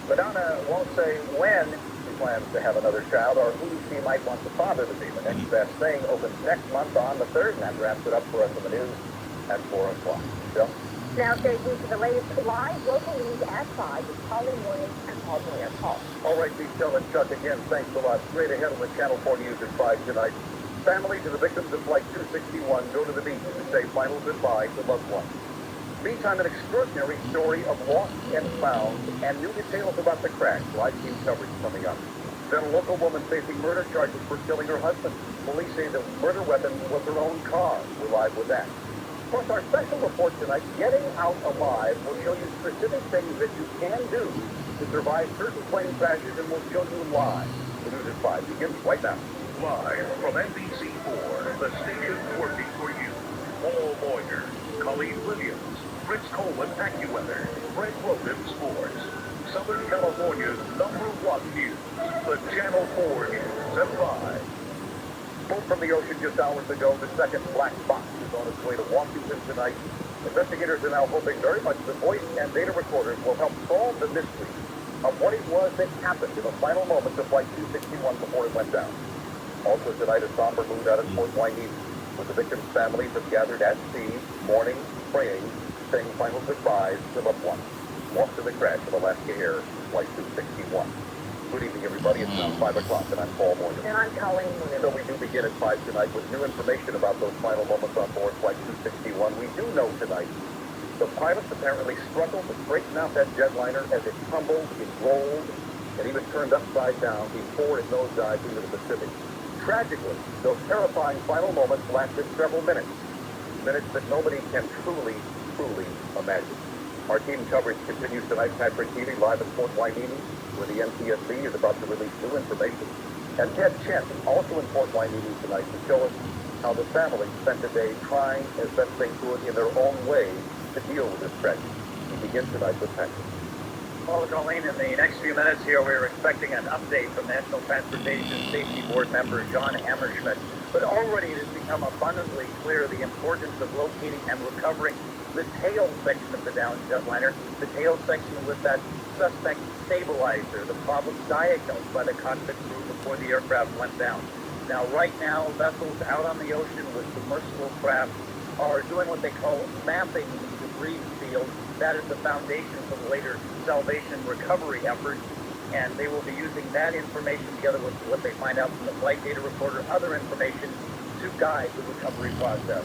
Madonna won't say when she plans to have another child or who she might want the father to be. The next best thing opens next month on the 3rd, and that wraps it up for us in the news at 4 o'clock. Bill? Now, Jay, to the latest live local news at 5 with Colleen Williams and Paul Blair. Paul. All right, Pete, Joe, and Chuck, again, thanks a lot. Straight ahead on the Channel 4 News at 5 tonight. Families of the victims of Flight 261 go to the beach to say final goodbye to loved ones. Meantime, an extraordinary story of lost and found and new details about the crash. Live team coverage coming up. Then a local woman facing murder charges for killing her husband. Police say the murder weapon was her own car. We're live with that. Plus, our special report tonight, Getting Out Alive, will show you specific things that you can do to survive certain plane crashes, and we'll show you live. The news at 5 begins right now. Live from NBC4, the station working for you. Paul Moyer, Colleen Williams, Fritz Coleman AccuWeather, Fred Roden Sports. Southern California's #1 news, the Channel 4 News at 5. Pulled from the ocean just hours ago, the second black box is on its way to Washington tonight. Investigators are now hoping very much the voice and data recorders will help solve the mystery of what it was that happened in the final moments of Flight 261 before it went down. Also tonight, a somber mood out at Fort Wayne, with the victims' families have gathered at sea, mourning, praying, saying final goodbyes to loved ones lost in the crash of Alaska Air Flight 261. Good evening, everybody. It's now 5 o'clock, and I'm Paul Moyer. And I'm Colleen Williams. So we do begin at 5 tonight with new information about those final moments on board Flight 261. We do know tonight the pilots apparently struggled to straighten out that jetliner as it tumbled, it rolled, and even turned upside down before it nosedived into the Pacific. Tragically, those terrifying final moments lasted several minutes. Minutes that nobody can truly imagine. Our team coverage continues tonight, Patrick TV, live at Fort Wayne, where the NTSB is about to release new information. And Ted Chen, also in Fort Wayne tonight, to show us how the family spent the day trying as best they could in their own way to deal with this tragedy. We begin tonight with Patrick. Well, Colleen, in the next few minutes here, we're expecting an update from National Transportation Safety Board member John Hammerschmidt. But already it has become abundantly clear the importance of locating and recovering the tail section of the downed jetliner, the tail section with that suspect stabilizer, the problem diagnosed by the cockpit crew before the aircraft went down. Now, right now, vessels out on the ocean with submersible craft are doing what they call mapping the debris field. That is the foundation for the later salvation recovery efforts, and they will be using that information together with what they find out from the flight data recorder, other information, to guide the recovery process.